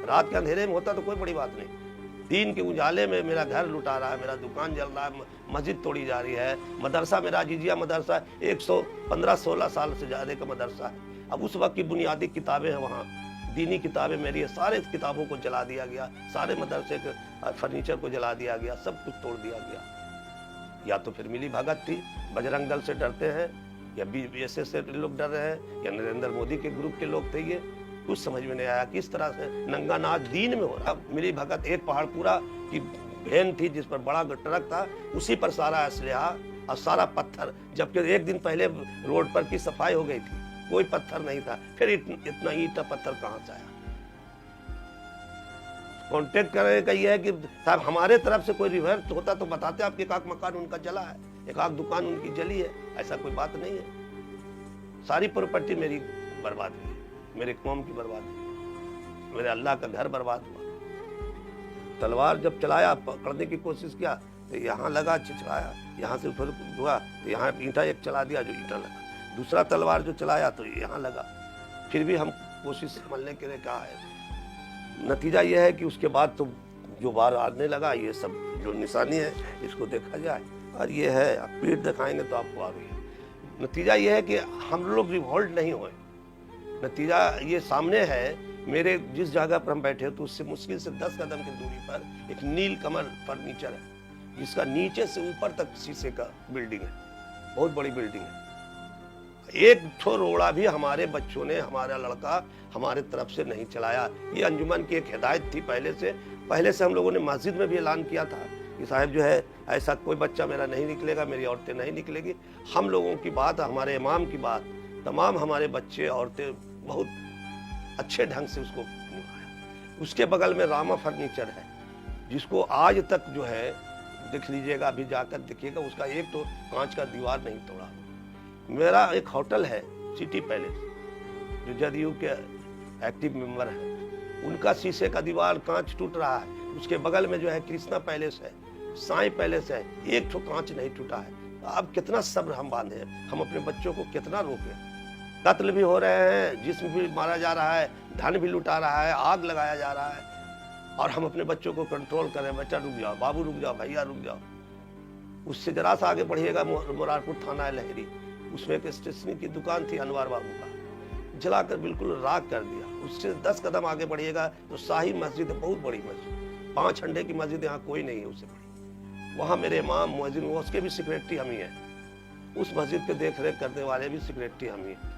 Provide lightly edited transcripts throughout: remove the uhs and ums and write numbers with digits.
रात के अंधेरे में होता तो कोई बड़ी बात नहीं, दिन के उजाले में मेरा घर लुटा रहा है, मेरा दुकान जल रहा है, मस्जिद तोड़ी जा रही है, मदरसा मेरा जिजिया मदरसा 115-16 साल से ज़्यादा का मदरसा है। अब उस वक्त की बुनियादी किताबें हैं वहाँ, दीनी किताबें मेरी है, सारे किताबों को जला दिया गया, सारे मदरसे के फर्नीचर को जला दिया गया, सब कुछ तोड़ दिया गया। या तो फिर मिली भगत थी, बजरंग दल से डरते हैं, या BSS से लोग डर रहे हैं, या नरेंद्र मोदी के ग्रुप के लोग थे। ये कुछ समझ में नहीं आया किस तरह से नंगा नाच दीन में हो रहा। मिली भगत एक पहाड़ पूरा की वैन थी जिस पर बड़ा ट्रक था, उसी पर सारा असलहा और सारा पत्थर, जबकि एक दिन पहले रोड पर की सफाई हो गई थी, कोई पत्थर नहीं था, फिर इतना ईंट पत्थर कहां से आया। कांटेक्ट करने का ये है कि साहब हमारे तरफ से कोई रिवर्स होता तो बताते, आपके एक आध मकान उनका जला है, एक आध दुकान उनकी जली है, ऐसा कोई बात नहीं है। सारी प्रॉपर्टी मेरी बर्बाद हुई, मेरे कौम की बर्बाद हुई, मेरे अल्लाह का घर बर्बाद हुआ। तलवार जब चलाया, पकड़ने की कोशिश किया तो यहाँ लगा, चिचराया, यहाँ से फिर हुआ तो यहाँ ईंटा एक चला दिया, जो ईंटा लगा, दूसरा तलवार जो चलाया तो यहाँ लगा, फिर भी हम कोशिश संभलने के लिए कहा है। नतीजा यह है कि उसके बाद तो जो बार आने लगा, ये सब जो निशानी है इसको देखा जाए, और ये है, आप पीठ दिखाएंगे तो आपको आ रही है। नतीजा यह है कि हम लोग रिवॉल्ट नहीं हुए, नतीजा ये सामने है। मेरे जिस जगह पर हम बैठे तो उससे मुश्किल से 10 कदम की दूरी पर एक नील कमल फर्नीचर है, जिसका नीचे से ऊपर तक शीशे का बिल्डिंग है, बहुत बड़ी बिल्डिंग है। एक ठो रोड़ा भी हमारे बच्चों ने, हमारा लड़का हमारे तरफ से नहीं चलाया। ये अंजुमन की एक हिदायत थी पहले से हम लोगों ने मस्जिद में भी ऐलान किया था कि साहब जो है ऐसा कोई बच्चा मेरा नहीं निकलेगा, मेरी औरतें नहीं निकलेगी। हम लोगों की बात, हमारे इमाम की बात, तमाम हमारे बच्चे औरतें बहुत अच्छे ढंग से उसको निभाया। उसके बगल में रामा फर्नीचर है, जिसको आज तक जो है देख लीजिएगा, अभी जाकर देखिएगा, उसका एक तो कांच का दीवार नहीं तोड़ा। मेरा एक होटल है सिटी पैलेस, जो जदयू के एक्टिव मेंबर है, उनका शीशे का दीवार कांच टूट रहा है। उसके बगल में जो है कृष्णा पैलेस है, साईं पैलेस है, एक तो कांच नहीं टूटा है। अब कितना सब्र हम बांधे हैं, हम अपने बच्चों को कितना रोकें। कत्ल भी हो रहे हैं, जिस्म भी मारा जा रहा है, धन भी लुटा रहा है, आग लगाया जा रहा है, और हम अपने बच्चों को कंट्रोल करें, बच्चा रुक जाओ, बाबू रुक जाओ, भैया रुक जाओ। उससे जरा सा आगे बढ़िएगा, मुरारपुर थाना है लहरी, उसमें एक स्टेशनरी की दुकान थी अनवर बाबू का, जलाकर बिल्कुल राख कर दिया। उससे 10 कदम आगे बढ़िएगा तो शाही मस्जिद है, बहुत बड़ी मस्जिद, 5 अंडे की मस्जिद, यहाँ कोई नहीं है उससे बड़ी। वहाँ मेरे इमाम मुअज्जिन, उसके भी सेक्रेटरी हम ही हैं, उस मस्जिद के देख रेख करने वाले भी सेक्रेटरी हम ही हैं।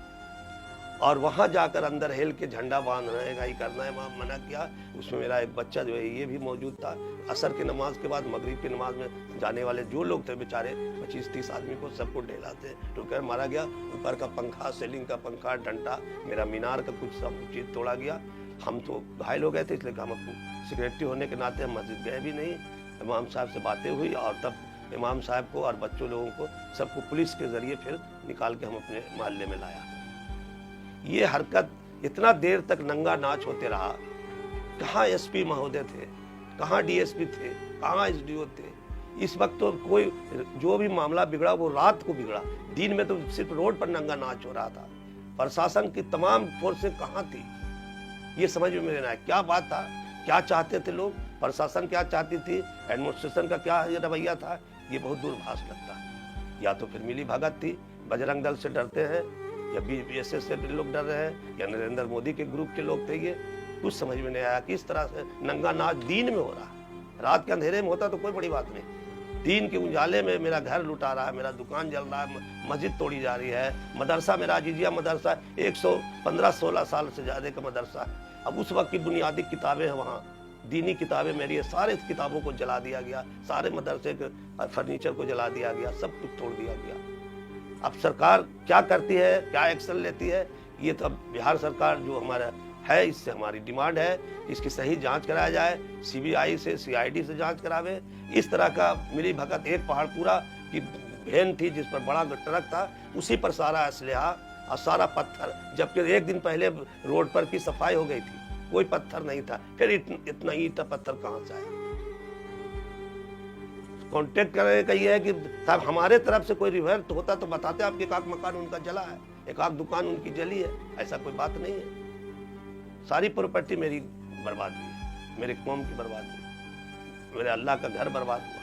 और वहाँ जाकर अंदर हेल के झंडा बांधना है, गाई करना है, वहाँ मना किया। उसमें मेरा एक बच्चा जो है ये भी मौजूद था। असर की नमाज के बाद मगरिब की नमाज में जाने वाले जो लोग थे बेचारे 25-30 आदमी को सबको ढेलाते ठोकर मारा गया। ऊपर का पंखा, सीलिंग का पंखा, डंडा, मेरा मीनार का कुछ सब चीज़ तोड़ा गया। हम तो घायल हो गए थे, इसलिए हम अपनी सिक्योरिटी होने के नाते हम मस्जिद गए भी नहीं। इमाम साहब से बातें हुई और तब इमाम साहब को और बच्चों लोगों को सबको पुलिस के जरिए फिर निकाल के हम अपने मोहल्ले में लाया। ये हरकत इतना देर तक नंगा नाच होते रहा। कहाँ SP महोदय थे, कहाँ DSP थे, कहाँ SDO थे। इस वक्त तो कोई जो भी मामला बिगड़ा वो रात को बिगड़ा, दिन में तो सिर्फ रोड पर नंगा नाच हो रहा था। प्रशासन की तमाम फोर्सें कहाँ थी, ये समझ में नहीं आया। क्या बात था, क्या चाहते थे लोग, प्रशासन क्या चाहती थी, एडमिनिस्ट्रेशन का क्या रवैया था, ये बहुत दूरभाष लगता है। या तो फिर मिली भगत थी, बजरंग दल से डरते हैं, या BSS से लोग डर रहे हैं, या नरेंद्र मोदी के ग्रुप के लोग थे। ये कुछ समझ में नहीं आया किस तरह से नंगा नाच दीन में हो रहा है। रात के अंधेरे में होता तो कोई बड़ी बात नहीं, दिन के उजाले में मेरा घर लुटा रहा है, मेरा दुकान जल रहा है, मस्जिद तोड़ी जा रही है, मदरसा मेरा जिजिया मदरसा 115-16 साल से ज़्यादा का मदरसा है। अब उस वक्त की बुनियादी किताबें हैं वहाँ, दीनी किताबें मेरी है, सारे किताबों को जला दिया गया, सारे मदरसे के फर्नीचर को जला दिया गया, सब कुछ तोड़ दिया गया। अब सरकार क्या करती है, क्या एक्शन लेती है, ये तो अब बिहार सरकार जो हमारा है, इससे हमारी डिमांड है इसकी सही जांच कराया जाए, CBI से, CID से जांच करावे। इस तरह का मिली भगत एक पहाड़ पूरा की वैन थी जिस पर बड़ा ट्रक था, उसी पर सारा असलहा और सारा पत्थर, जबकि एक दिन पहले रोड पर की सफाई हो गई थी, कोई पत्थर नहीं था, फिर इतना ईंट पत्थर कहाँ से आया। कांटेक्ट करने का ये है कि साहब हमारे तरफ से कोई रिवर्स होता तो बताते, आपके एक आध मकान उनका जला है, एक आध दुकान उनकी जली है, ऐसा कोई बात नहीं है। सारी प्रॉपर्टी मेरी बर्बाद हुई है, मेरी कौम की बर्बाद हुई, मेरे अल्लाह का घर बर्बाद हुआ।